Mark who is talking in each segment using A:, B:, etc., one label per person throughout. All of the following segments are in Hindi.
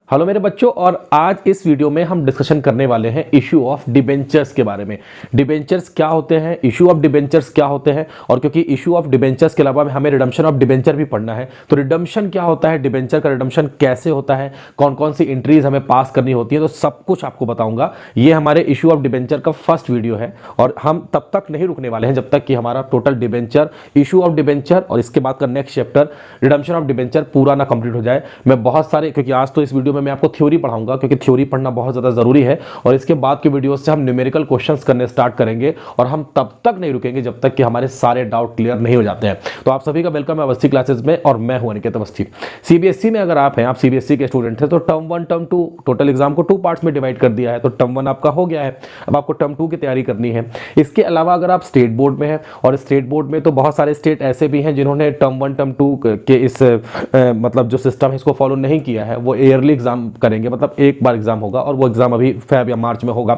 A: हेलो मेरे बच्चों, और आज इस वीडियो में हम डिस्कशन करने वाले हैं इशू ऑफ डिबेंचर्स के बारे में। डिबेंचर्स क्या होते हैं, इशू ऑफ डिबेंचर्स क्या होते हैं, और क्योंकि इशू ऑफ डिबेंचर्स के अलावा हमें रिडम्पशन ऑफ डिबेंचर भी पढ़ना है, तो रिडम्पशन क्या होता है, डिबेंचर का रिडम्पशन कैसे होता है, कौन कौन सी एंट्रीज हमें पास करनी होती है, तो सब कुछ आपको बताऊंगा। ये हमारे इशू ऑफ डिबेंचर का फर्स्ट वीडियो है और हम तब तक नहीं रुकने वाले हैं जब तक कि हमारा total debenture, issue of debenture और इसके बाद का next chapter redemption of debenture पूरा ना कंप्लीट हो जाए। मैं बहुत सारे, क्योंकि आज तो इस वीडियो में मैं आपको थ्योरी पढ़ाऊंगा, क्योंकि थ्योरी पढ़ना बहुत ज्यादा जरूरी है, और इसके बाद के वीडियो से हम न्यूमेरिकल क्वेश्चंस करने स्टार्ट करेंगे और हम तब तक नहीं रुकेंगे जब तक कि हमारे सारे डाउट क्लियर नहीं हो जाते हैं। तो आप सभी का वेलकम है अवस्थी क्लासेस में, और मैं हूं अनिकेत अवस्थी। सीबीएसई में अगर आप हैं, आप सीबीएसई के स्टूडेंट हैं, तो टर्म 1 टर्म 2 टोटल एग्जाम को 2 पार्ट्स में डिवाइड कर दिया है। तो टर्म 1 आपका हो गया है, अब आपको टर्म 2 की तैयारी करनी है। इसके अलावा अगर आप स्टेट बोर्ड में हैं, और स्टेट बोर्ड में तो बहुत सारे स्टेट ऐसे भी हैं जिन्होंने टर्म 1 टर्म 2 के इस मतलब जो सिस्टम है इसको फॉलो नहीं किया है, वो ईयरली एग्जाम करेंगे, मतलब एक बार एग्जाम होगा और वो एग्जाम अभी फेब या मार्च में होगा।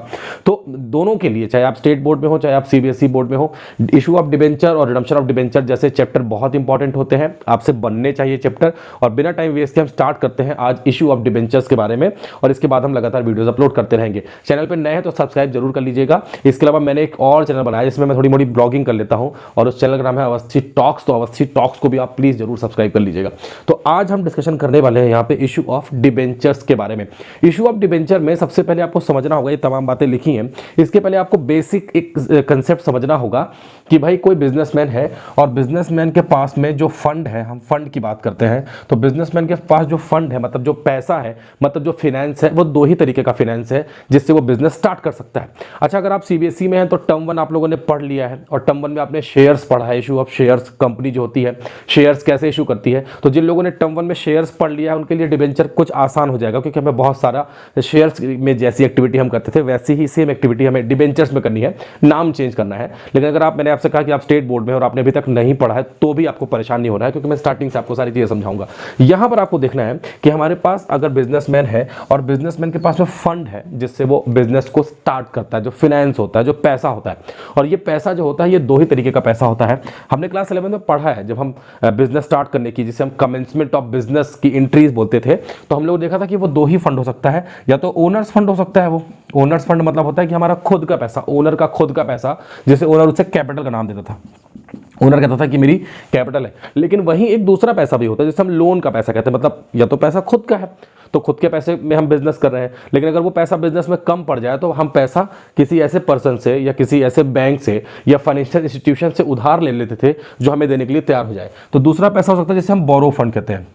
A: तो दोनों के लिए, चाहे आप स्टेट बोर्ड में हो चाहे आप सीबीएसई बोर्ड में हो, इशू ऑफ डिबेंचर और रिडम्पशन ऑफ डिबेंचर जैसे चैप्टर बहुत इंपॉर्टेंट होते हैं, आपसे बनने चाहिए चैप्टर। और बिना टाइम वेस्ट के हम स्टार्ट करते हैं आज इशू ऑफ डिबेंचर्स के बारे में, और इसके बाद हम लगातार वीडियोस अपलोड करते रहेंगे। चैनल पर नए हैं तो सब्सक्राइब जरूर कर लीजिएगा। इसके अलावा मैंने एक और चैनल बनाया जिसमें मैं थोड़ी मोड़ी ब्लॉगिंग कर लेता हूं, और उस चैनल का नाम है अवस्थी टॉक्स। तो अवस्थी टॉक्स को भी आप प्लीज जरूर सब्सक्राइब कर लीजिएगा। तो आज हम डिस्कशन करने वाले हैं यहाँ पे इशू ऑफ डिबेंचर्स के बारे में। इशू ऑफ डिबेंचर में सबसे पहले आपको समझना होगा, ये तमाम बातें लिखी हैं, इसके पहले आपको बेसिक एक कंसेप्ट समझना होगा कि भाई कोई बिजनेसमैन है और बिजनेसमैन के पास में जो फंड है, हम फंड की बात करते हैं, तो बिजनेसमैन के पास जो फंड है, मतलब जो पैसा है, मतलब जो फाइनेंस है, वो दो ही तरीके का फाइनेंस है जिससे वो बिजनेस स्टार्ट कर सकता है। अच्छा, अगर आप सीबीएसई में हैं तो टर्म 1 आप लोगों ने पढ़ लिया है, और टर्म 1 में आपने शेयर्स पढ़ा है, इशू ऑफ शेयर्स, कंपनी जो होती है शेयर्स कैसे इशू करती है। तो जिन लोगों ने टर्म 1 में शेयर्स पढ़ लिया है उनके लिए डिबेंचर कुछ आसान हो जाएगा, क्योंकि हमें बहुत सारा शेयर्स में जैसी एक्टिविटी हम करते थे वैसी ही सेम एक्टिविटी हमें डिबेंचर्स में करनी है, नाम चेंज करना है। लेकिन अगर आप, मैंने आपसे कहा कि आप स्टेट बोर्ड में और आपने अभी तक नहीं पढ़ा है, तो भी आपको परेशान नहीं होना है, क्योंकि मैं स्टार्टिंग से आपको सारी चीजें समझाऊंगा। यहां पर आपको देखना है कि हमारे पास अगर बिजनेसमैन है और बिजनेसमैन के पास में फंड है जिससे वो बिजनेस को स्टार्ट करता है, जो फाइनेंस होता है, जो पैसा होता है, और ये पैसा जो होता है ये दो ही तरीके का पैसा होता है। हमने क्लास 11 में पढ़ा है, जब हम बिजनेस स्टार्ट करने की, जिसे हम कमेंसमेंट ऑफ बिजनेस की एंट्रीज बोलते थे, तो हम लोग देखा था कि वो दो ही फंड हो सकता है, या तो ओनर्स फंड हो सकता है। वो ओनर्स फंड मतलब होता है कि हमारा खुद का पैसा, ओनर का खुद का पैसा, जैसे ओनर उसे कैपिटल का नाम देता था, ओनर कहता था कि मेरी कैपिटल है। लेकिन वहीं एक दूसरा पैसा भी होता है जिसे हम लोन का पैसा कहते हैं, मतलब या तो पैसा खुद का है तो खुद के पैसे में हम बिजनेस कर रहे हैं, लेकिन अगर वो पैसा बिजनेस में कम पड़ जाए तो हम पैसा किसी ऐसे पर्सन से या किसी ऐसे बैंक से या फाइनेंशियल इंस्टीट्यूशन से उधार ले लेते थे जो हमें देने के लिए तैयार हो जाए। तो दूसरा पैसा हो सकता है जिसे हम बोरो फंड कहते हैं,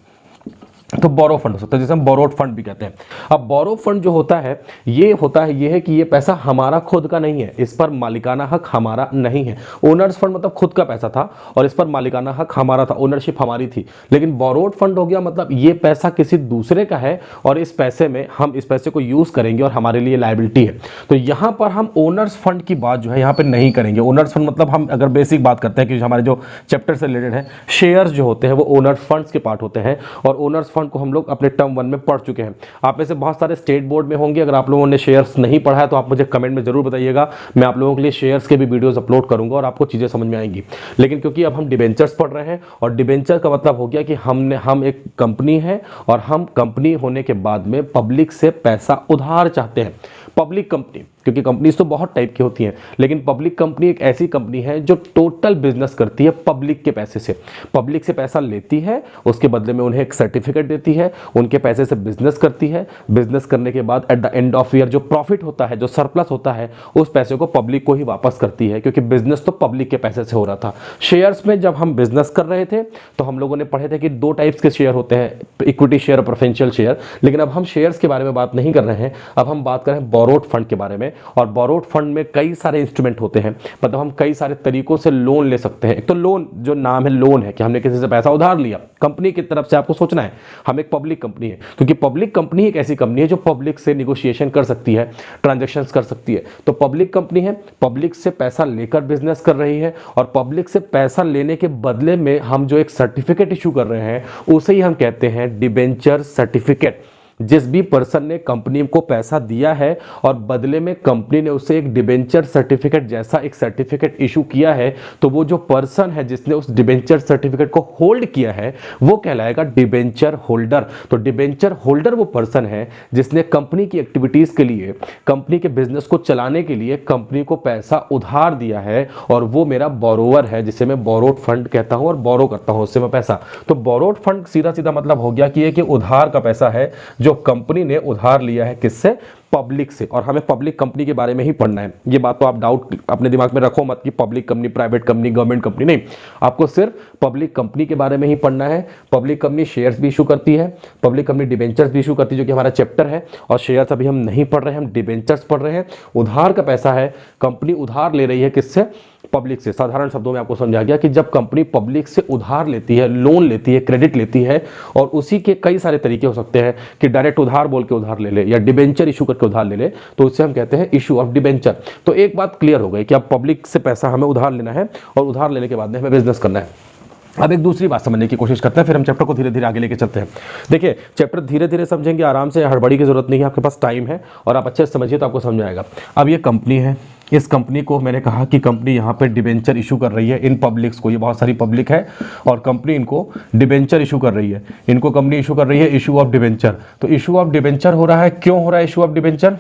A: तो बोरो फंड हो सकता है जिसे हम बोरोड फंड भी कहते हैं। अब बोरो फंड जो होता है ये है कि ये पैसा हमारा खुद का नहीं है, इस पर मालिकाना हक हमारा नहीं है। ओनर्स फंड मतलब खुद का पैसा था और इस पर मालिकाना हक हमारा था, ओनरशिप हमारी थी। लेकिन बोरोड फंड हो गया मतलब ये पैसा किसी दूसरे का है और इस पैसे में हम इस पैसे को यूज करेंगे और हमारे लिए लायबिलिटी है। तो यहां पर हम ओनर्स फंड की बात जो है यहां पर नहीं करेंगे। ओनर्स फंड मतलब हम अगर बेसिक बात करते हैं कि हमारे जो चैप्टर से रिलेटेड है, शेयर्स जो होते हैं वो ओनर्स फंड्स के पार्ट होते हैं, और ओनर्स फंड को हम लोग अपने टर्म 1 में पढ़ चुके हैं। आप में से बहुत सारे स्टेट बोर्ड में होंगे, अगर आप लोगों ने शेयर्स नहीं पढ़ा है तो आप मुझे कमेंट में जरूर बताइएगा, मैं आप लोगों के लिए शेयर्स के भी वीडियोस अपलोड करूंगा और आपको चीजें समझ में आएंगी। लेकिन क्योंकि अब हम डिबेंचर्स पढ़ रहे हैं, और डिबेंचर का मतलब हो गया कि हम एक कंपनी है और हम कंपनी होने के बाद में पब्लिक से पैसा उधार चाहते हैं। पब्लिक कंपनी, क्योंकि कंपनीज तो बहुत टाइप की होती हैं, लेकिन पब्लिक कंपनी एक ऐसी कंपनी है जो टोटल बिजनेस करती है पब्लिक के पैसे से। पब्लिक से पैसा लेती है, उसके बदले में उन्हें एक सर्टिफिकेट देती है, उनके पैसे से बिजनेस करती है। बिजनेस करने के बाद at the end of year जो प्रॉफिट होता है, जो सरप्लस होता है, उस पैसे को पब्लिक को ही वापस करती है, क्योंकि बिजनेस तो पब्लिक के पैसे से हो रहा था। शेयर्स में जब हम बिजनेस कर रहे थे तो हम लोगों ने पढ़े थे कि दो टाइप्स के शेयर होते हैं, इक्विटी शेयर और प्रेफरेंशियल शेयर। लेकिन अब हम शेयर्स के बारे में बात नहीं कर रहे हैं, अब हम बात कर रहे हैं बोरोड फंड के बारे में। और बोरोड फंड में कई सारे इंस्ट्रूमेंट होते हैं, मतलब हम कई सारे तरीकों से लोन ले सकते हैं। एक तो लोन, जो नाम है लोन है कि हमने किसी से पैसा उधार लिया, कंपनी की तरफ से आपको सोचना है हम एक पब्लिक कंपनी है, क्योंकि पब्लिक कंपनी एक ऐसी कंपनी है जो पब्लिक से निगोशिएशन कर सकती है, ट्रांजैक्शंस कर सकती है। तो पब्लिक कंपनी है, पब्लिक से पैसा लेकर बिजनेस कर रही है, और पब्लिक से पैसा लेने के बदले में हम जो एक सर्टिफिकेट इशू कर रहे हैं उसे ही हम कहते हैं डिबेंचर सर्टिफिकेट। जिस भी पर्सन ने कंपनी को पैसा दिया है और बदले में कंपनी ने उसे एक डिबेंचर सर्टिफिकेट जैसा एक सर्टिफिकेट इशू किया है, तो वो जो पर्सन है जिसने उस डिबेंचर सर्टिफिकेट को होल्ड किया है वो कहलाएगा डिबेंचर होल्डर। तो डिबेंचर होल्डर वो पर्सन है जिसने कंपनी की एक्टिविटीज के लिए, कंपनी के बिजनेस को चलाने के लिए कंपनी को पैसा उधार दिया है, और वो मेरा बोरोवर है जिसे मैं बोरोड फंड कहता हूं और बोरो करता हूं उससे मैं पैसा। तो बोरोड फंड सीधा सीधा मतलब हो गया कि ये कि उधार का पैसा है जो कंपनी ने उधार लिया है, किससे? पब्लिक से। और हमें पब्लिक कंपनी के बारे में ही पढ़ना है, ये बात तो आप डाउट अपने दिमाग में रखो मत कि public company, private company, government company, नहीं, आपको सिर्फ पब्लिक कंपनी के बारे में ही पढ़ना है। पब्लिक कंपनी शेयर्स भी इशू करती है, पब्लिक कंपनी डिबेंचर्स भी इशू करती है, जो कि हमारा चैप्टर है। और शेयर्स अभी हम नहीं पढ़ रहे हैं, हम डिबेंचर्स पढ़ रहे हैं। उधार का पैसा है, कंपनी उधार ले रही है किससे? पब्लिक से। साधारण शब्दों में आपको समझा गया कि जब कंपनी पब्लिक से उधार लेती है, लोन लेती है, क्रेडिट लेती है, और उसी के कई सारे तरीके हो सकते हैं कि डायरेक्ट उधार बोल के उधार ले ले या डिबेंचर इशू करके उधार ले ले, तो उससे हम कहते हैं इशू ऑफ डिबेंचर। तो एक बात क्लियर हो गई कि अब पब्लिक से पैसा हमें उधार लेना है और उधार लेने के बाद में हमें बिजनेस करना है। अब एक दूसरी बात समझने की कोशिश करते हैं, फिर हम चैप्टर को धीरे धीरे आगे लेके चलते हैं। देखिए, चैप्टर धीरे धीरे समझेंगे, आराम से, हड़बड़ी की जरूरत नहीं है, आपके पास टाइम है और आप अच्छे से समझिए तो आपको समझ आएगा। अब ये कंपनी है, इस कंपनी को मैंने कहा कि कंपनी यहाँ पे डिबेंचर इशू कर रही है इन पब्लिक्स को, ये बहुत सारी पब्लिक है और कंपनी इनको डिबेंचर इशू कर रही है, इनको कंपनी इशू कर रही है इशू ऑफ डिबेंचर। तो इशू ऑफ डिबेंचर हो रहा है, क्यों हो रहा है issue of debenture?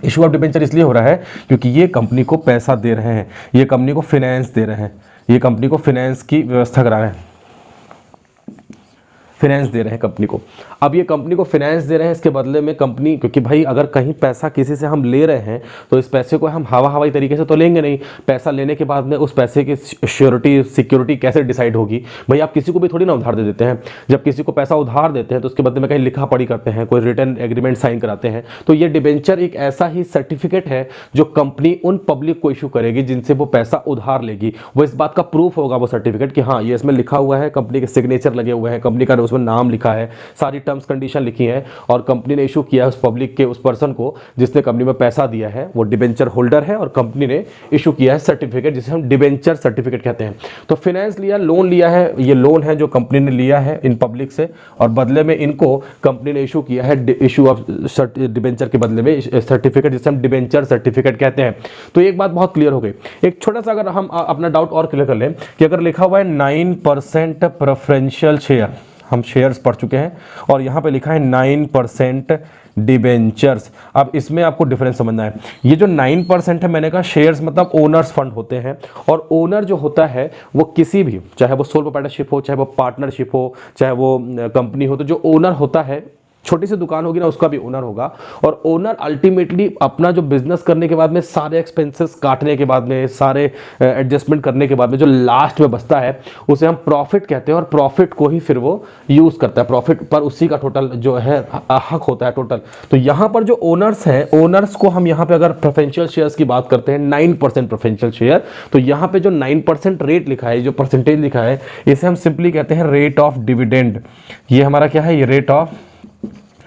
A: Issue of debenture इसलिए हो रहा है क्योंकि ये कंपनी को पैसा दे रहे हैं, ये कंपनी को फाइनेंस दे रहे हैं, ये कंपनी को फाइनेंस की व्यवस्था करा रहे हैं, फाइनेंस दे रहे हैं कंपनी को। अब ये कंपनी को फाइनेंस दे रहे हैं, इसके बदले में कंपनी, क्योंकि भाई अगर कहीं पैसा किसी से हम ले रहे हैं तो इस पैसे को हम हवाई तरीके से तो लेंगे नहीं। पैसा लेने के बाद में उस पैसे की श्योरिटी, सिक्योरिटी कैसे डिसाइड होगी? भाई आप किसी को भी थोड़ी ना उधार दे देते हैं। जब किसी को पैसा उधार देते हैं तो उसके बदले में कहीं लिखा पढ़ी करते हैं, कोई रिटर्न एग्रीमेंट साइन कराते हैं। तो ये डिबेंचर एक ऐसा ही सर्टिफिकेट है जो कंपनी उन पब्लिक को इशू करेगी जिनसे वो पैसा उधार लेगी। वो इस बात का प्रूफ होगा वो सर्टिफिकेट कि हाँ, ये इसमें लिखा हुआ है, कंपनी के सिग्नेचर लगे हुए हैं, कंपनी का उसमें नाम लिखा है, सारी टर्म्स कंडीशन लिखी है, और कंपनी ने इशू किया है उस पब्लिक के, उस पर्सन को जिसने कंपनी में पैसा दिया है, वो डिबेंचर होल्डर है, और कंपनी ने इशू किया है सर्टिफिकेट जिसे हम डिबेंचर सर्टिफिकेट कहते हैं। तो फाइनेंस लिया, लोन लिया है, ये लोन है जो कंपनी ने लिया है इन पब्लिक से, और बदले में इनको कंपनी ने इशू किया है इशू ऑफ डिबेंचर के बदले में सर्टिफिकेट जिसे हम डिबेंचर सर्टिफिकेट कहते हैं। तो एक बात बहुत क्लियर हो गई। एक छोटा सा अगर हम अपना डाउट और क्लियर कर लें कि अगर लिखा हुआ है 9% प्रेफरेंशियल शेयर, हम शेयर्स पढ़ चुके हैं, और यहाँ पे लिखा है 9% डिबेंचर्स। अब इसमें आपको डिफरेंस समझना है। ये जो 9% है, मैंने कहा शेयर्स मतलब ओनर्स फंड होते हैं, और ओनर जो होता है वो किसी भी, चाहे वो सोल प्रोप्राइटरशिप हो, चाहे वो पार्टनरशिप हो, चाहे वो कंपनी हो, तो जो ओनर होता है, छोटी सी दुकान होगी ना, उसका भी ओनर होगा। और ओनर अल्टीमेटली अपना जो बिजनेस करने के बाद में, सारे एक्सपेंसेस काटने के बाद में, सारे एडजस्टमेंट करने के बाद में जो लास्ट में बचता है उसे हम प्रॉफिट कहते हैं, और प्रॉफिट को ही फिर वो यूज करता है, प्रॉफिट पर उसी का टोटल जो है हक होता है टोटल। तो यहाँ पर जो ओनर्स हैं, ओनर्स को हम यहाँ पे अगर प्रेफरेंशियल शेयर्स की बात करते हैं, 9% प्रेफरेंशियल शेयर, तो यहाँ पे जो 9% रेट लिखा है, जो परसेंटेज लिखा है, इसे हम सिंपली कहते हैं रेट ऑफ डिविडेंड। ये हमारा क्या है? ये रेट ऑफ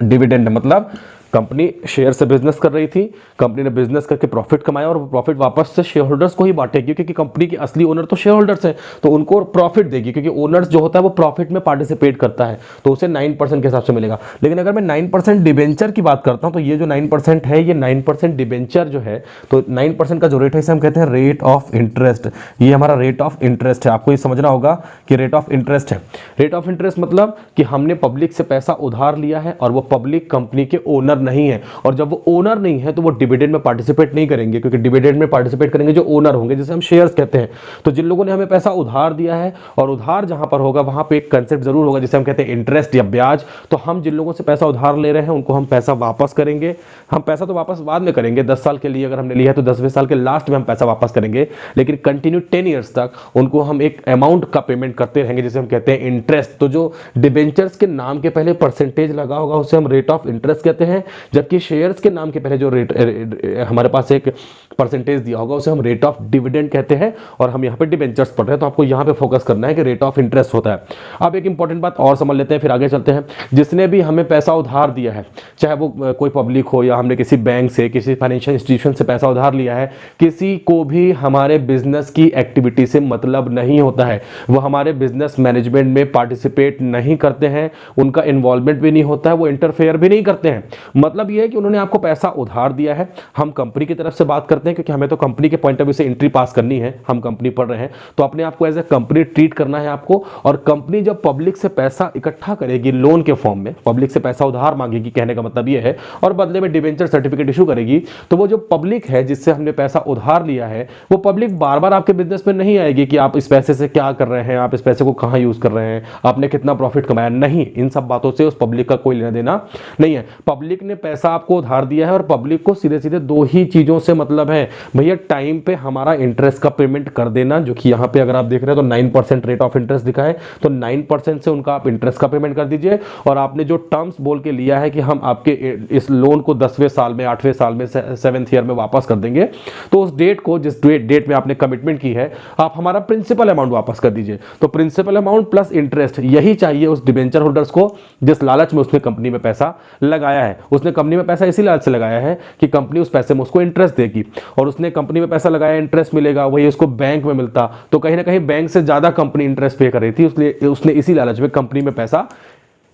A: डिविडेंड। मतलब कंपनी शेयर से बिजनेस कर रही थी, कंपनी ने बिजनेस करके प्रॉफिट कमाया और वो प्रॉफिट वापस से शेयर होल्डर्स को ही बांटेगी, क्योंकि कंपनी के असली ओनर तो शेयर होल्डर्स हैं, तो उनको प्रॉफिट देगी, क्योंकि ओनर्स जो होता है वो प्रॉफिट में पार्टिसिपेट करता है, तो उसे 9% के हिसाब से मिलेगा। लेकिन अगर मैं 9% डिबेंचर की बात करता हूं, तो ये जो 9% है, ये 9% डिबेंचर जो है, तो 9% का जो रेट है इसे हम कहते हैं रेट ऑफ इंटरेस्ट। ये हमारा रेट ऑफ इंटरेस्ट है। आपको ये समझना होगा कि रेट ऑफ इंटरेस्ट है। रेट ऑफ इंटरेस्ट मतलब कि हमने पब्लिक से पैसा उधार लिया है और वो पब्लिक कंपनी के ओनर नहीं है, और जब वो ओनर नहीं है तो वो डिविडेंड में पार्टिसिपेट नहीं करेंगे, क्योंकि डिविडेंड में पार्टिसिपेट करेंगे जो ओनर होंगे, जिसे हम शेयर्स कहते हैं। तो जिन लोगों ने हमें पैसा उधार दिया है, और उधार जहां पर होगा वहां पे एक कंसेप्ट जरूर होगा जिसे हम कहते हैं इंटरेस्ट या ब्याज। तो हम जिन लोगों से पैसा उधार ले रहे हैं उनको हम पैसा वापस करेंगे। हम पैसा तो वापस बाद में करेंगे, 10 साल के लिए अगर हमने लिया है तो 10वें साल के लास्ट में हम पैसा वापस करेंगे, लेकिन कंटिन्यू 10 ईयर्स तक उनको हम एक अमाउंट का पेमेंट करते रहेंगे जिसे हम कहते हैं इंटरेस्ट। तो जो डिबेंचर्स के नाम के पहले परसेंटेज लगा होगा उसे हम रेट ऑफ इंटरेस्ट कहते हैं, जबकि शेयर्स के नाम के पहले जो रेट हमारे पास एक परसेंटेज दिया होगा उसे हम रेट ऑफ डिविडेंड कहते हैं, और हम यहाँ पे डिबेंचर्स पढ़ रहे हैं तो आपको यहाँ पे फोकस करना है कि रेट ऑफ इंटरेस्ट होता है। अब एक इंपॉर्टेंट बात और समझ लेते हैं, फिर आगे चलते हैं। जिसने भी हमें पैसा उधार दिया है, चाहे वो कोई पब्लिक हो या हमने किसी बैंक से, किसी फाइनेंशियल इंस्टीट्यूशन से पैसा उधार लिया है, किसी को भी हमारे बिजनेस की एक्टिविटी से मतलब नहीं होता है। वो हमारे बिजनेस मैनेजमेंट में पार्टिसिपेट नहीं करते हैं, उनका इन्वॉल्वमेंट भी नहीं होता है, वो इंटरफेयर भी नहीं करते हैं। मतलब ये है कि उन्होंने आपको पैसा उधार दिया है, हम कंपनी की तरफ से बात करते हैं क्योंकि हमें तो कंपनी के पॉइंट ऑफ व्यू से एंट्री पास करनी है, हम कंपनी पढ़ रहे हैं तो अपने आप को एज ए कंपनी ट्रीट करना है आपको। और कंपनी जब पब्लिक से पैसा इकट्ठा करेगी लोन के फॉर्म में, पब्लिक से पैसा उधार मांगेगी, कहने का मतलब ये है, और बदले में डिबेंचर सर्टिफिकेट इशू करेगी, तो वो जो पब्लिक है जिससे हमने पैसा उधार लिया है, वो पब्लिक बार बार आपके बिजनेस में नहीं आएगी कि आप इस पैसे से क्या कर रहे हैं, आप इस पैसे को कहां यूज कर रहे हैं, आपने कितना प्रॉफिट कमाया। नहीं, इन सब बातों से उस पब्लिक का कोई लेना देना नहीं है। पब्लिक ने पैसा आपको उधार दिया है और पब्लिक को सीधे सीधे दो ही चीजों से मतलब है, भैया टाइम पे हमारा इंटरेस्ट का पेमेंट कर देना, जो कि यहां पे अगर आप देख रहे हैं तो 9% रेट ऑफ इंटरेस्ट दिखा है, तो 9% से उनका आप इंटरेस्ट का पेमेंट कर दीजिए। और आपने जो टर्म्स बोल के लिया है कि हम आपके इस लोन को 10वें साल में, 8वें साल में, 7th ईयर में वापस कर देंगे, तो उस डेट को, जिस डेट में आपने कमिटमेंट की है, आप हमारा प्रिंसिपल अमाउंट वापस कर दीजिए। तो प्रिंसिपल अमाउंट प्लस इंटरेस्ट, यही चाहिए उस डिबेंचर होल्डर्स को जिस लालच में उसने कंपनी में पैसा लगाया है। उसने कंपनी में पैसा इसी लालच से लगाया है कि कंपनी उस पैसे में उसको इंटरेस्ट देगी, और उसने कंपनी में पैसा लगाया, इंटरेस्ट मिलेगा, वही उसको बैंक में मिलता, तो कहीं ना कहीं बैंक से ज्यादा कंपनी इंटरेस्ट पे कर रही थी, इसलिए उसने इसी लालच में कंपनी में पैसा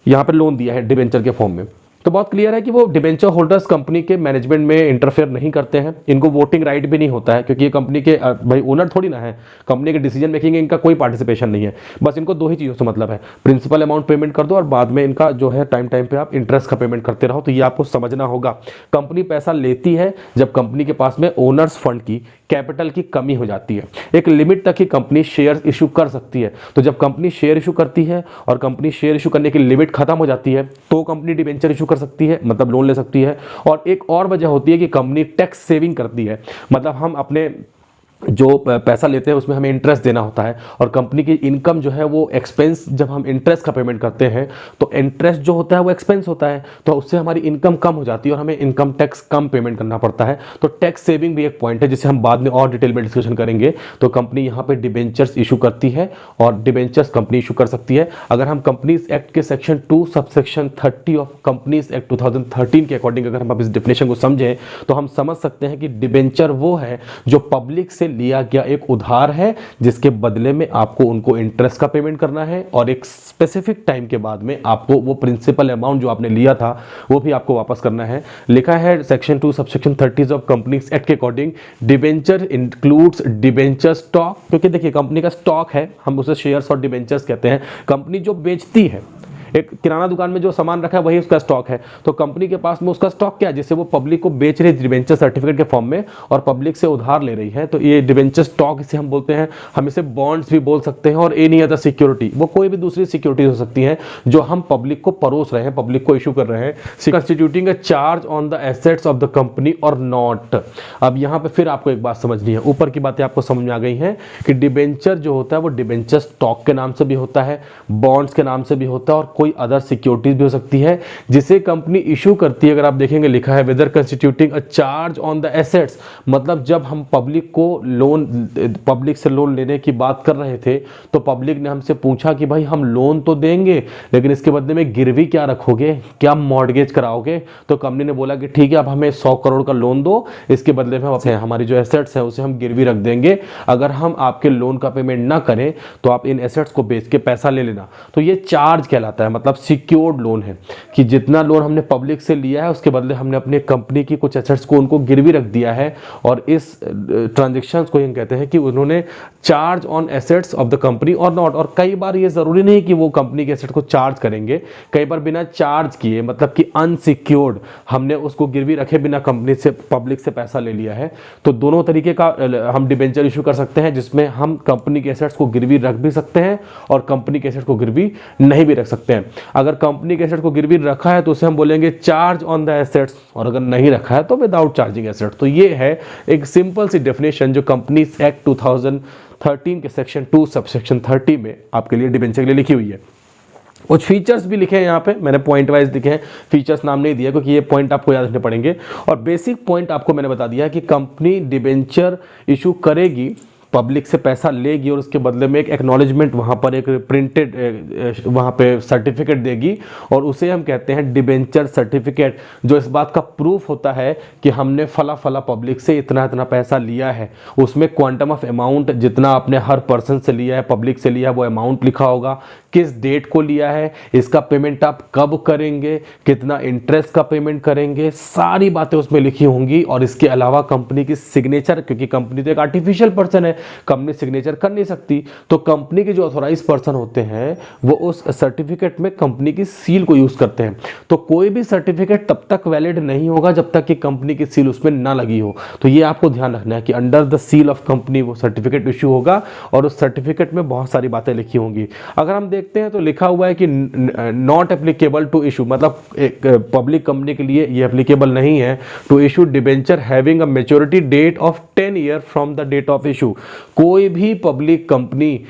A: यहां पर लोन दिया है डिबेंचर के फॉर्म में। तो बहुत क्लियर है कि वो डिबेंचर होल्डर्स कंपनी के मैनेजमेंट में इंटरफेयर नहीं करते हैं, इनको वोटिंग राइट भी नहीं होता है क्योंकि ये कंपनी के भाई ओनर थोड़ी ना है, कंपनी के डिसीजन मेकिंग में इनका कोई पार्टिसिपेशन नहीं है। बस इनको दो ही चीज़ों से मतलब है, प्रिंसिपल अमाउंट पेमेंट कर दो और बाद में इनका जो है टाइम पे आप इंटरेस्ट का पेमेंट करते रहो। तो ये आपको समझना होगा। कंपनी पैसा लेती है जब कंपनी के पास में ओनर्स फंड की, कैपिटल की कमी हो जाती है। एक लिमिट तक ही कंपनी शेयर इशू कर सकती है, तो जब कंपनी शेयर इशू करती है और कंपनी शेयर इशू करने की लिमिट खत्म हो जाती है, तो कंपनी डिबेंचर इशू कर सकती है, मतलब लोन ले सकती है। और एक और वजह होती है कि कंपनी टैक्स सेविंग करती है, मतलब हम अपने जो पैसा लेते हैं उसमें हमें इंटरेस्ट देना होता है, और कंपनी की इनकम जो है वो एक्सपेंस, जब हम इंटरेस्ट का पेमेंट करते हैं तो इंटरेस्ट जो होता है वो एक्सपेंस होता है, तो उससे हमारी इनकम कम हो जाती है और हमें इनकम टैक्स कम पेमेंट करना पड़ता है। तो टैक्स सेविंग भी एक पॉइंट है जिसे हम बाद में और डिटेल में डिस्कशन करेंगे। तो कंपनी यहाँ पे डिबेंचर्स इशू करती है और डिबेंचर्स कंपनी इशू कर सकती है। अगर हम कंपनीज एक्ट के section 2 subsection 30 of companies act 2013 के अकॉर्डिंग अगर हम इस डिफिनेशन को समझें तो हम समझ सकते हैं कि डिबेंचर वो है जो पब्लिक से लिया गया एक उधार है, जिसके बदले में आपको उनको इंटरेस्ट का पेमेंट करना है, और एक स्पेसिफिक टाइम के बाद में आपको वो प्रिंसिपल अमाउंट जो आपने लिया था वो भी आपको वापस करना है। लिखा है section 2 subsection 30 of companies act के according, debenture includes debenture stock, क्योंकि देखिए कंपनी का स्टॉक है, हम उसे शेयर्स और डिबेंचर्स कहते हैं। कंपनी जो बेचती है, एक किराना दुकान में जो सामान रखा है वही उसका स्टॉक है, तो कंपनी के पास में उसका स्टॉक क्या है, जिससे वो पब्लिक को बेच रही है डिबेंचर सर्टिफिकेट के फॉर्म में और पब्लिक से उधार ले रही है, तो ये डिबेंचर स्टॉक इसे हम बोलते हैं। हम इसे बॉन्ड्स भी बोल सकते हैं, और एनी अदर सिक्योरिटी, वो कोई भी दूसरी सिक्योरिटी हो सकती है जो हम पब्लिक को परोस रहे हैं, पब्लिक को इशू कर रहे हैं, constituting a charge on the assets of the company और नॉट। अब यहाँ पे फिर आपको एक बात समझनी है, ऊपर की बातें आपको समझ में आ गई हैं कि डिबेंचर जो होता है वो डिबेंचर स्टॉक के नाम से भी होता है, बॉन्ड्स के नाम से भी होता है, और कोई अदर सिक्योरिटी भी हो सकती है जिसे कंपनी इशू करती है। अगर आप देखेंगे लिखा है whether constituting a charge on the assets, मतलब जब हम पब्लिक को लोन, पब्लिक से लोन लेने की बात कर रहे थे तो पब्लिक ने हमसे पूछा कि भाई हम लोन तो देंगे लेकिन इसके बदले में गिरवी क्या रखोगे, क्या मॉर्गेज कराओगे। तो कंपनी ने बोला कि ठीक है आप हमें 100 करोड़ का लोन दो, इसके बदले में हम हमारी जो एसेट्स है उसे हम गिरवी रख देंगे, अगर हम आपके लोन का पेमेंट ना करें तो आप इन एसेट्स को बेच के पैसा ले लेना। तो ये चार्ज कहलाता है, मतलब सिक्योर्ड लोन है कि जितना लोन हमने पब्लिक से लिया है उसके बदले हमने अपने कंपनी की कुछ एसेट्स को उनको गिरवी रख दिया है, और इस ट्रांजैक्शन को हम कहते हैं कि उन्होंने charge on assets of the company और नॉट। और कई बार ये जरूरी नहीं कि वो कंपनी के एसेट को चार्ज करेंगे, कई बार बिना चार्ज किए, मतलब कि अनसिक्योर्ड, हमने उसको गिरवी रखे बिना कंपनी से, पब्लिक से पैसा ले लिया है। तो दोनों तरीके का हम डिबेंचर इशू कर सकते हैं जिसमें हम कंपनी के एसेट्स को गिरवी रख भी सकते हैं और कंपनी के एसेट्स को गिरवी नहीं भी रख सकते हैं। अगर कंपनी के एसेट को गिरवी रखा है तो उसे हम बोलेंगे चार्ज ऑन द एसेट्स, और अगर नहीं रखा है तो विदाउट चार्जिंग एसेट। तो ये है एक सिंपल सी डेफिनेशन जो कंपनीज एक्ट 2013 के सेक्शन 2 सबसेक्शन 30 में आपके लिए डिबेंचर के लिए लिखी हुई है। कुछ फीचर्स भी लिखे हैं यहाँ पे, मैंने पॉइंट वाइज लिखे हैं, फीचर्स नाम नहीं दिया क्योंकि ये पॉइंट आपको याद रखने पड़ेंगे। और बेसिक पॉइंट आपको मैंने बता दिया कि कंपनी डिबेंचर इशू करेगी, पब्लिक से पैसा लेगी और उसके बदले में एक एक्नॉलेजमेंट वहाँ पर एक प्रिंटेड वहाँ पे सर्टिफिकेट देगी और उसे हम कहते हैं डिबेंचर सर्टिफिकेट, जो इस बात का प्रूफ होता है कि हमने फला फला पब्लिक से इतना इतना पैसा लिया है। उसमें क्वांटम ऑफ अमाउंट जितना आपने हर पर्सन से लिया है, पब्लिक से लिया है, वो अमाउंट लिखा होगा, किस डेट को लिया है, इसका पेमेंट आप कब करेंगे, कितना इंटरेस्ट का पेमेंट करेंगे, सारी बातें उसमें लिखी होंगी। और इसके अलावा कंपनी की सिग्नेचर, क्योंकि कंपनी तो एक आर्टिफिशियल पर्सन है, कंपनी सिग्नेचर कर नहीं सकती, तो कंपनी के जो ऑथोराइज पर्सन होते हैं वो उस सर्टिफिकेट में कंपनी की सील को यूज करते हैं। तो कोई भी सर्टिफिकेट तब तक वैलिड नहीं होगा जब तक कि कंपनी की सील उसमें ना लगी हो। तो ये आपको ध्यान रखना है कि under the seal of company वो सर्टिफिकेट इश्यू होगा और उस सर्टिफिकेट में बहुत सारी बातें लिखी होंगी। अगर हम देखते हैं तो लिखा हुआ है कि नॉट एप्लीकेबल टू इशू, मतलब एक पब्लिक कंपनी के लिए ये एप्लीकेबल नहीं है to issue debenture having a maturity date of 10 year from the date of issue. कोई भी पब्लिक कंपनी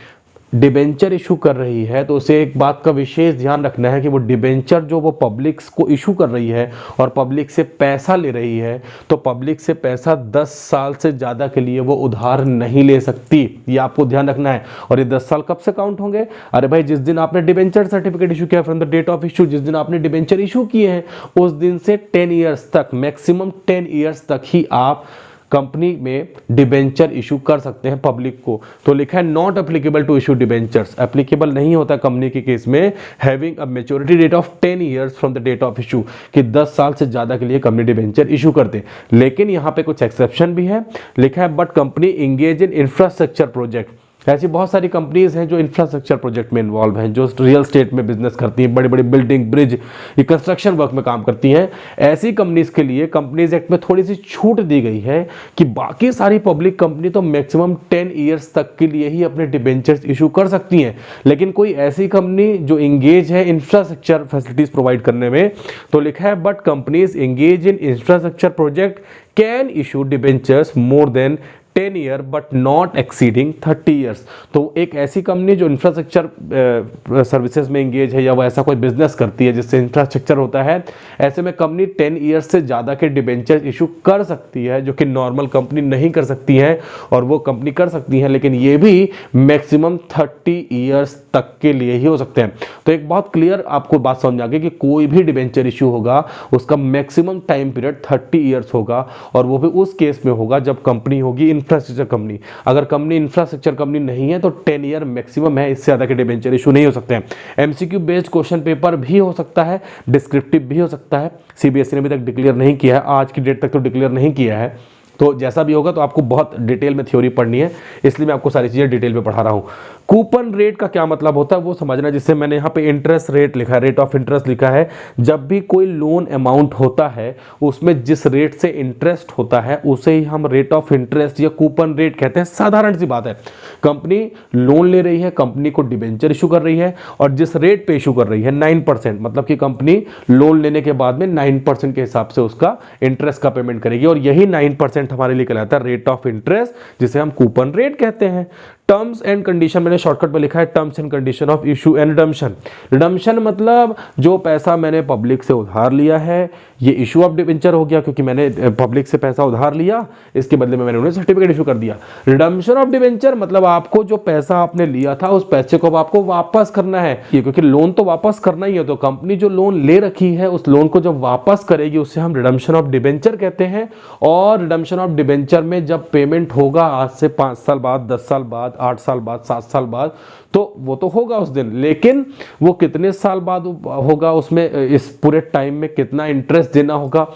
A: डिबेंचर इशू कर रही है तो उसे एक बात का विशेष ध्यान रखना है कि वो डिबेंचर जो वो पब्लिक को इशू कर रही है और पब्लिक से पैसा ले रही है, तो पब्लिक से पैसा 10 साल से ज़्यादा के लिए वो उधार नहीं ले सकती। ये आपको ध्यान रखना है। और ये 10 साल कब से काउंट होंगे? अरे भाई, जिस दिन आपने डिबेंचर सर्टिफिकेट इशू किया, from the date of issue, जिस दिन आपने डिबेंचर इशू किए हैं उस दिन से 10 ईयर्स तक, मैक्सिमम 10 ईयर्स तक ही आप कंपनी में डिबेंचर इशू कर सकते हैं पब्लिक को। तो लिखा है not applicable to issue debentures, applicable नहीं होता कंपनी के केस में having a maturity date of 10 years from the date of issue, कि 10 साल से ज्यादा के लिए कंपनी डिबेंचर इशू करते। लेकिन यहां पे कुछ एक्सेप्शन भी है, लिखा है but company engage in infrastructure project. ऐसी बहुत सारी कंपनीज हैं जो इंफ्रास्ट्रक्चर प्रोजेक्ट में इन्वॉल्व हैं, जो रियल स्टेट में बिजनेस करती हैं, बड़ी बड़ी बिल्डिंग, ब्रिज, कंस्ट्रक्शन वर्क में काम करती हैं। ऐसी कंपनीज के लिए कंपनीज एक्ट में थोड़ी सी छूट दी गई है कि बाकी सारी पब्लिक कंपनी तो मैक्सिमम 10 ईयर्स तक के लिए ही अपने डिबेंचर्स इशू कर सकती हैं, लेकिन कोई ऐसी कंपनी जो इंगेज है इंफ्रास्ट्रक्चर फैसिलिटीज प्रोवाइड करने में, तो लिखा है but companies engage in infrastructure project can issue debentures more than 10 year but not exceeding 30 years. तो एक ऐसी कंपनी जो इंफ्रास्ट्रक्चर सर्विसेज में इंगेज है या वो ऐसा कोई बिजनेस करती है जिससे इंफ्रास्ट्रक्चर होता है, ऐसे में कंपनी 10 ईयर्स से ज़्यादा के डिबेंचर इशू कर सकती है, जो कि नॉर्मल कंपनी नहीं कर सकती है। और वो कंपनी कर सकती है लेकिन ये भी मैक्सिमम 30 ईयर्स तक के लिए ही हो सकते हैं। तो एक बहुत क्लियर आपको बात समझ आ गई कि कोई भी डिबेंचर इशू होगा उसका मैक्सिमम टाइम पीरियड 30 ईयर्स होगा, और वो भी उस केस में होगा जब कंपनी होगी इंफ्रास्ट्रक्चर कंपनी। अगर कंपनी इंफ्रास्ट्रक्चर कंपनी नहीं है तो 10 ईयर मैक्सिमम है, इससे ज्यादा के डिबेंचर इशू नहीं हो सकते हैं। एमसीक्यू बेस्ड क्वेश्चन पेपर भी हो सकता है, डिस्क्रिप्टिव भी हो सकता है। सीबीएसई ने अभी तक डिक्लेयर नहीं किया है, आज की डेट तक तो डिक्लेयर नहीं किया है। तो जैसा भी होगा तो आपको बहुत डिटेल में थ्योरी पढ़नी है, इसलिए मैं आपको सारी चीजें डिटेल में पढ़ा रहा हूं। कूपन रेट का क्या मतलब होता है वो समझना, जिससे मैंने यहाँ पे इंटरेस्ट रेट लिखा है, रेट ऑफ इंटरेस्ट लिखा है। जब भी कोई लोन अमाउंट होता है उसमें जिस रेट से इंटरेस्ट होता है उसे ही हम रेट ऑफ इंटरेस्ट या कूपन रेट कहते हैं। साधारण सी बात है, कंपनी लोन ले रही है, कंपनी को डिबेंचर इशू कर रही है और जिस रेट पे इशू कर रही है 9%, मतलब कि कंपनी लोन लेने के बाद में 9% के हिसाब से उसका इंटरेस्ट का पेमेंट करेगी, और यही 9% हमारे लिए कहलाता है रेट ऑफ इंटरेस्ट, जिसे हम कूपन रेट कहते हैं। टर्म्स एंड कंडीशन मैंने शॉर्टकट में लिखा है terms and condition of issue and redemption. Redemption मतलब जो पैसा मैंने पब्लिक से उधार लिया है, ये इशू ऑफ डिबेंचर हो गया क्योंकि मैंने पब्लिक से पैसा उधार लिया, इसके बदले में मैंने उन्हें सर्टिफिकेट इशू कर दिया। रिडम्पशन ऑफ डिबेंचर मतलब आपको जो पैसा आपने लिया था उस पैसे को आपको वापस करना है, ये क्योंकि लोन तो वापस करना ही है। तो कंपनी जो लोन ले रखी है उस लोन को जब वापस करेगी उससे हम रिडम्पशन ऑफ डिबेंचर कहते हैं। और रिडम्पशन ऑफ डिबेंचर में जब पेमेंट होगा आज से 5 साल बाद, 10 साल बाद, 8 साल बाद, 7 साल बाद, तो वो तो होगा उस दिन, लेकिन वो कितने साल बाद होगा, उसमें इस पूरे टाइम में कितना इंटरेस्ट देना होगा,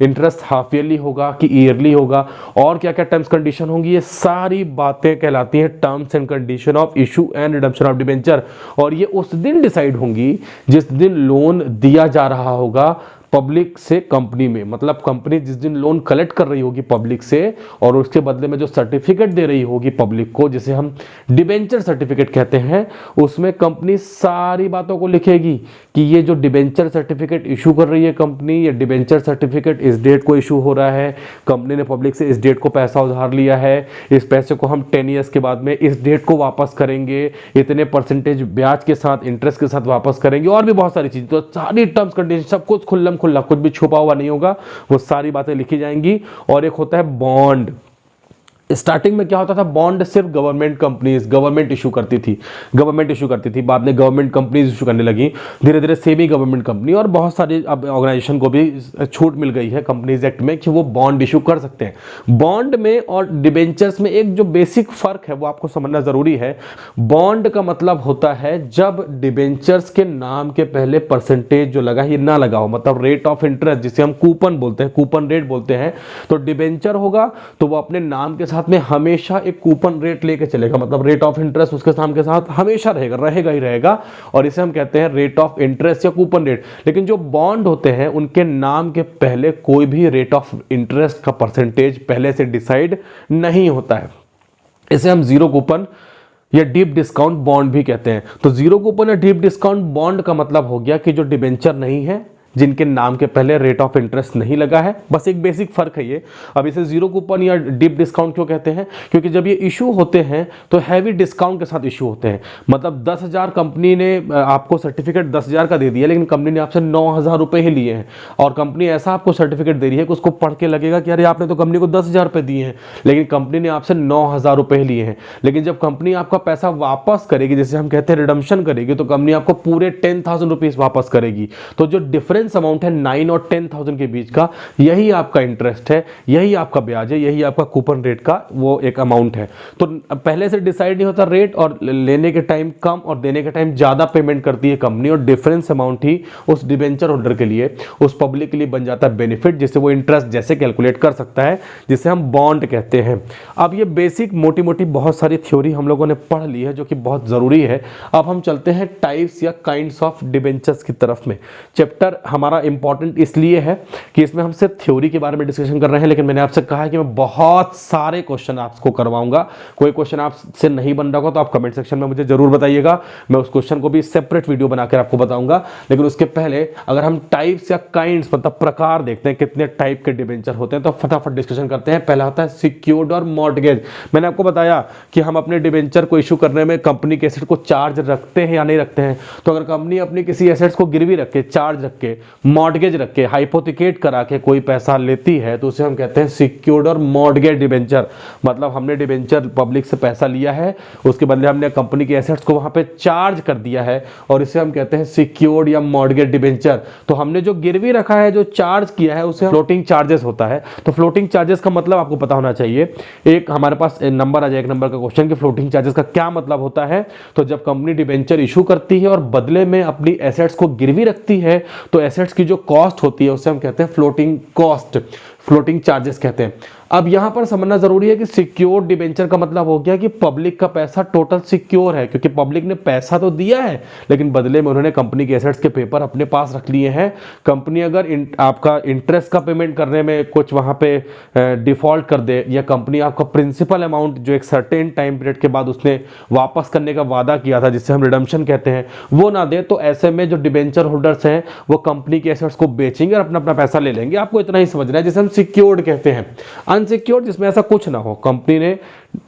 A: इंटरेस्ट हाफ ईयरली होगा कि ईयरली होगा, और क्या क्या टर्म्स कंडीशन होंगी, ये सारी बातें कहलाती हैं terms and condition of issue and redemption of debenture. और ये उस दिन डिसाइड होंगी जिस दिन लोन दिया जा रहा होगा पब्लिक से कंपनी में, मतलब कंपनी जिस दिन लोन कलेक्ट कर रही होगी पब्लिक से और उसके बदले में जो सर्टिफिकेट दे रही होगी पब्लिक को, जिसे हम डिबेंचर सर्टिफिकेट कहते हैं, उसमें कंपनी सारी बातों को लिखेगी कि ये जो डिबेंचर सर्टिफिकेट इशू कर रही है कंपनी, ये डिबेंचर सर्टिफिकेट इस डेट को इशू हो रहा है, कंपनी ने पब्लिक से इस डेट को पैसा उधार लिया है, इस पैसे को हम 10 ईयर्स के बाद में इस डेट को वापस करेंगे, इतने परसेंटेज ब्याज के साथ, इंटरेस्ट के साथ वापस करेंगे, और भी बहुत सारी चीज़। तो सारी टर्म्स कंडीशन सब कुछ खुल्लम खुल्ला, कुछ भी छुपा हुआ नहीं होगा, वो सारी बातें लिखी जाएंगी। और एक होता है बॉन्ड। स्टार्टिंग में क्या होता था, बॉन्ड सिर्फ गवर्नमेंट कंपनीज, गवर्नमेंट इशू करती थी, बाद में गवर्नमेंट कंपनीज इशू करने लगी, धीरे धीरे सेमी गवर्नमेंट कंपनी और बहुत सारी अब ऑर्गेनाइजेशन को भी छूट मिल गई है कंपनीज एक्ट में कि वो बॉन्ड इशू कर सकते हैं। बॉन्ड में और डिबेंचर्स में एक जो बेसिक फर्क है वो आपको समझना जरूरी है। बॉन्ड का मतलब होता है जब डिबेंचर्स के नाम के पहले परसेंटेज जो लगा ये ना लगा हो, मतलब रेट ऑफ इंटरेस्ट जिसे हम कूपन बोलते हैं, कूपन रेट बोलते हैं, तो डिबेंचर होगा तो वो अपने नाम के साथ में हमेशा एक कूपन रेट लेके चलेगा, मतलब रेट ऑफ इंटरेस्ट उसके नाम के साथ हमेशा रहेगा, और इसे हम कहते हैं रेट ऑफ इंटरेस्ट या कूपन रेट। लेकिन जो बॉन्ड होते हैं उनके नाम के पहले कोई भी रेट ऑफ इंटरेस्ट का परसेंटेज पहले से डिसाइड नहीं होता है। इसे हम जीरो कूपन या डीप डिस्काउंट बॉन्ड भी कहते हैं। तो जीरो कूपन या डीप डिस्काउंट बॉन्ड का मतलब हो गया कि जो डिबेंचर नहीं है, जिनके नाम के पहले रेट ऑफ इंटरेस्ट नहीं लगा है, बस एक बेसिक फर्क है ये। अब इसे जीरो कूपन या डीप डिस्काउंट क्यों कहते हैं, क्योंकि जब ये इशू होते हैं तो हैवी डिस्काउंट के साथ इशू होते हैं। मतलब 10,000 कंपनी ने आपको सर्टिफिकेट 10,000 का दे दिया, लेकिन कंपनी ने आपसे 9,000 रुपये ही लिए हैं, और कंपनी ऐसा आपको सर्टिफिकेट दे रही है कि उसको पढ़ के लगेगा कि अरे आपने तो कंपनी को 10,000 रुपये दिए हैं, लेकिन कंपनी ने आपसे 9,000 रुपये लिए हैं। लेकिन जब कंपनी आपका पैसा वापस करेगी, जैसे हम कहते हैं रिडम्पशन करेगी, तो कंपनी आपको पूरे 10,000 रुपीज़ वापस करेगी। तो जो डिफरेंस अमाउंट है 9 और 10,000 के बीच का, यही आपका इंटरेस्ट है, यही आपका ब्याज है, यही आपका कूपन रेट का वो एक अमाउंट है। तो पहले से डिसाइड नहीं होता रेट, और लेने के टाइम कम और देने के टाइम ज़्यादा पेमेंट करती है कंपनी, और डिफरेंस अमाउंट ही उस डिबेंचर होल्डर के लिए, उस पब्लिक के लिए बन जाता है बेनिफिट, जिससे वो इंटरेस्ट जैसे कैलकुलेट कर सकता है, जिसे हम बॉन्ड कहते हैं। अब ये बेसिक मोटी मोटी बहुत सारी थ्योरी हम लोगों ने पढ़ ली है जो कि बहुत ज़रूरी है। अब हम चलते हैं टाइप्स या काइंड्स ऑफ डिबेंचर्स की तरफ में। चैप्टर हमारा इंपॉर्टेंट इसलिए है कि इसमें हम सिर्फ थ्योरी के बारे में डिस्कशन कर रहे हैं, लेकिन मैंने आपसे कहा है कि मैं बहुत सारे क्वेश्चन आपको करवाऊंगा। कोई क्वेश्चन आपसे नहीं बन रहा होगा तो आप कमेंट सेक्शन में मुझे जरूर बताइएगा, मैं उस क्वेश्चन को भी सेपरेट वीडियो बनाकर आपको बताऊंगा। लेकिन उसके पहले अगर हम टाइप्स या काइंड्स मतलब प्रकार देखते हैं, कितने टाइप के डिबेंचर होते हैं, तो फटाफट डिस्कशन करते हैं। पहला होता है सिक्योर्ड और मॉर्टगेज। मैंने आपको बताया कि हम अपने डिबेंचर को इशू करने में कंपनी के एसेट को चार्ज रखते हैं या नहीं रखते हैं। तो अगर कंपनी अपनी किसी एसेट्स को गिरवी रख के, चार्ज रख के, मॉर्टगेज रख के, हाइपोथिकेट करा के कोई पैसा लेती है, तो उसे हम कहते हैं सिक्योर्ड और मॉर्टगेज डिबेंचर। मतलब हमने डिबेंचर पब्लिक से पैसा लिया है, उसके बदले हमने कंपनी के एसेट्स को वहां पे चार्ज कर दिया है, और इसे हम कहते हैं सिक्योर्ड या मॉर्टगेज डिबेंचर। तो हमने जो गिरवी रखा है, जो चार्ज किया है, उसे फ्लोटिंग चार्जेस होता है। तो फ्लोटिंग चार्जेस का मतलब आपको पता होना चाहिए। एक हमारे पास नंबर आ जाए, एक नंबर का क्वेश्चन कि फ्लोटिंग चार्जेस का क्या मतलब होता है। तो जब कंपनी डिबेंचर इशू करती है और बदले में अपनी एसेट्स को गिरवी रखती है, तो एसेट्स की जो कॉस्ट होती है उसे हम कहते हैं फ्लोटिंग कॉस्ट, फ्लोटिंग चार्जेस कहते हैं। अब यहां पर समझना जरूरी है कि सिक्योर्ड डिबेंचर का मतलब हो गया कि पब्लिक का पैसा टोटल सिक्योर है, क्योंकि पब्लिक ने पैसा तो दिया है, लेकिन बदले में उन्होंने कंपनी के एसेट्स के पेपर अपने पास रख लिए हैं। कंपनी अगर आपका इंटरेस्ट का पेमेंट करने में कुछ वहां पे डिफॉल्ट कर दे, या कंपनी आपका प्रिंसिपल अमाउंट जो एक सर्टेन टाइम पीरियड के बाद उसने वापस करने का वादा किया था, जिससे हम रिडम्पशन कहते हैं, वो ना दे, तो ऐसे में जो डिबेंचर होल्डर्स हैं वो कंपनी के एसेट्स को बेचेंगे और अपना अपना पैसा ले लेंगे। आपको इतना ही समझना है, जिसे हम सिक्योर्ड कहते हैं। अनसिक्योर्ड जिसमें ऐसा कुछ ना हो, कंपनी ने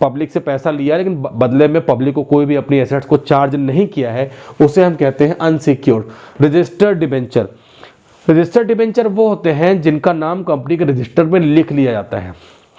A: पब्लिक से पैसा लिया लेकिन बदले में पब्लिक को कोई भी अपनी एसेट्स को चार्ज नहीं किया है, उसे हम कहते हैं unsecured. Registered debenture, registered debenture वो होते हैं जिनका नाम कंपनी के रजिस्टर में लिख लिया जाता है।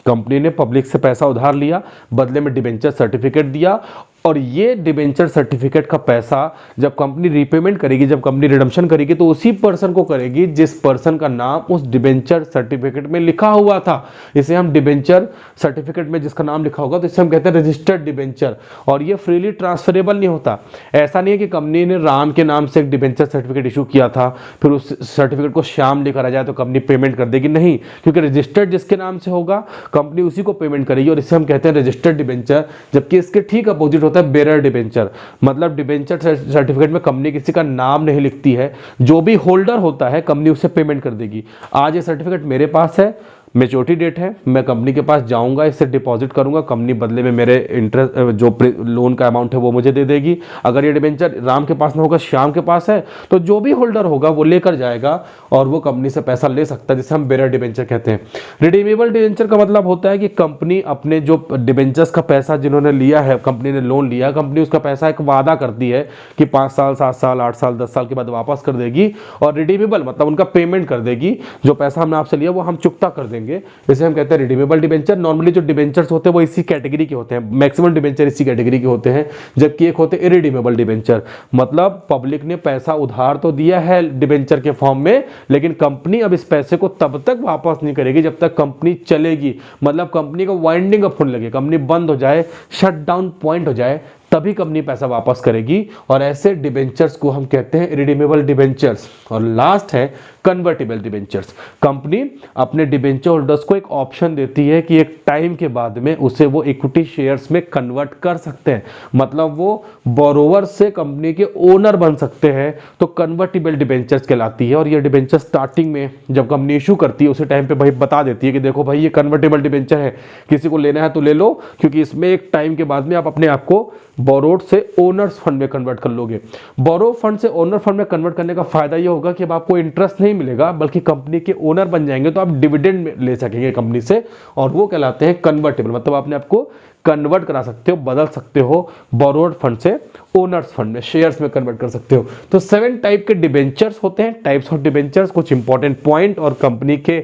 A: कंपनी ने पब्लिक से पैसा उधार लिया, बदले में डिबेंचर सर्टिफिकेट दिया, और ये डिबेंचर सर्टिफिकेट का पैसा जब कंपनी रीपेमेंट करेगी, जब कंपनी रिडम्पशन करेगी, तो उसी पर्सन को करेगी जिस पर्सन का नाम उस डिबेंचर सर्टिफिकेट में लिखा हुआ था। इसे हम डिबेंचर सर्टिफिकेट में जिसका नाम लिखा होगा, तो इसे हम कहते हैं रजिस्टर्ड डिबेंचर। और ये फ्रीली ट्रांसफरेबल नहीं होता। ऐसा नहीं है कि कंपनी ने राम के नाम से एक डिबेंचर सर्टिफिकेट इशू किया था, फिर उस सर्टिफिकेट को श्याम लेकर आ जाए तो कंपनी पेमेंट कर देगी, नहीं, क्योंकि रजिस्टर्ड जिसके नाम से होगा कंपनी उसी को पेमेंट करेगी, और इसे हम कहते हैं रजिस्टर्ड डिबेंचर। जबकि इसके ठीक अपोजिट होता है बेरर डिबेंचर, मतलब डिबेंचर सर्टिफिकेट में कंपनी किसी का नाम नहीं लिखती है, जो भी होल्डर होता है कंपनी उसे पेमेंट कर देगी। आज ये सर्टिफिकेट मेरे पास है, मेच्योरिटी डेट है, मैं कंपनी के पास जाऊंगा, इससे डिपॉजिट करूंगा, कंपनी बदले में मेरे इंटरेस्ट जो लोन का अमाउंट है वो मुझे दे देगी। अगर ये डिबेंचर राम के पास ना होगा, श्याम के पास है, तो जो भी होल्डर होगा वो लेकर जाएगा और वो कंपनी से पैसा ले सकता है, जिसे हम बेरर डिबेंचर कहते हैं। रिडीमेबल डिबेंचर का मतलब होता है कि कंपनी अपने जो डिबेंचर्स का पैसा जिन्होंने लिया है, कंपनी ने लोन लिया, कंपनी उसका पैसा एक वादा करती है कि 5 साल 7 साल 8 साल 10 साल के बाद वापस कर देगी, और रिडीमेबल मतलब उनका पेमेंट कर देगी, जो पैसा हमने आपसे लिया वो हम चुकता कर देंगे, इसे हम कहते हैं रिडीमेबल डिबेंचर। नॉर्मली जो डिबेंचर्स होते हैं वो इसी कैटेगरी के होते हैं, मैक्सिमम डिबेंचर इसी कैटेगरी के होते हैं, जबकि एक होते हैं इरिडीमेबल डिबेंचर, मतलब पब्लिक ने पैसा उधार तो दिया है डिबेंचर के फॉर्म में, लेकिन कंपनी अब इस पैसे को तब तक वापस नहीं करेगी जब तक कंपनी चलेगी, मतलब कंपनी का वाइंडिंग अप होने लगे, कंपनी बंद हो जाए, शट डाउन पॉइंट हो जाए, तभी कंपनी पैसा वापस करेगी, और ऐसे डिबेंचर्स को हम कहते हैं रिडीमेबल डिबेंचर्स। और लास्ट है कन्वर्टेबल डिबेंचर्स। कंपनी अपने डिबेंचर होल्डर्स को एक ऑप्शन देती है कि एक टाइम के बाद में उसे वो इक्विटी शेयर्स में कन्वर्ट कर सकते हैं, मतलब वो बोरोवर से कंपनी के ओनर बन सकते हैं, तो कन्वर्टेबल डिबेंचर्स कहलाती है। और ये डिबेंचर स्टार्टिंग में जब कंपनी इशू करती है उसी टाइम पे भाई बता देती है कि देखो भाई ये कन्वर्टेबल डिबेंचर है, किसी को लेना है तो ले लो, क्योंकि इसमें एक टाइम के बाद में आप अपने आप को बोरोड से ओनर्स फंड में कन्वर्ट कर लोगे। बोरो फंड से ओनर फंड में कन्वर्ट करने का फायदा ये होगा कि अब आपको इंटरेस्ट नहीं मिलेगा, बल्कि कंपनी के ओनर बन जाएंगे, तो आप डिविडेंड ले सकेंगे कंपनी से, और वो कहलाते हैं कन्वर्टेबल, मतलब आपने आपको कन्वर्ट करा सकते हो, बदल सकते हो, बोरोड फंड से ओनर्स फंड में, शेयर्स में कन्वर्ट कर सकते हो। तो 7 टाइप के डिबेंचर्स होते हैं, टाइप्स ऑफ डिबेंचर्स, कुछ इंपॉर्टेंट पॉइंट और कंपनी के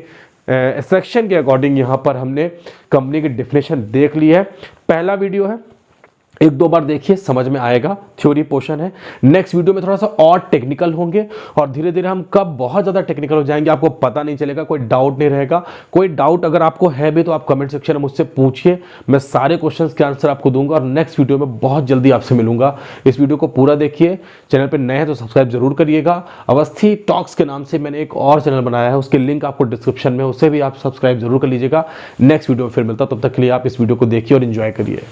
A: सेक्शन के अकॉर्डिंग यहां पर हमने कंपनी की डेफिनेशन देख ली है। पहला वीडियो है, 1-2 बार देखिए, समझ में आएगा, थ्योरी पोर्शन है। नेक्स्ट वीडियो में थोड़ा सा और टेक्निकल होंगे, और धीरे धीरे हम कब बहुत ज़्यादा टेक्निकल हो जाएंगे आपको पता नहीं चलेगा, कोई डाउट नहीं रहेगा। कोई डाउट अगर आपको है भी तो आप कमेंट सेक्शन में मुझसे पूछिए, मैं सारे क्वेश्चंस के आंसर आपको दूंगा, और नेक्स्ट वीडियो में बहुत जल्दी आपसे मिलूंगा। इस वीडियो को पूरा देखिए, चैनल पर नए हैं तो सब्सक्राइब जरूर करिएगा। अवस्थी टॉक्स के नाम से मैंने एक और चैनल बनाया है, उसके लिंक आपको डिस्क्रिप्शन में, उसे भी आप सब्सक्राइब जरूर कर लीजिएगा। नेक्स्ट वीडियो में फिर मिलता, तब तक के लिए आप इस वीडियो को देखिए और एंजॉय करिए।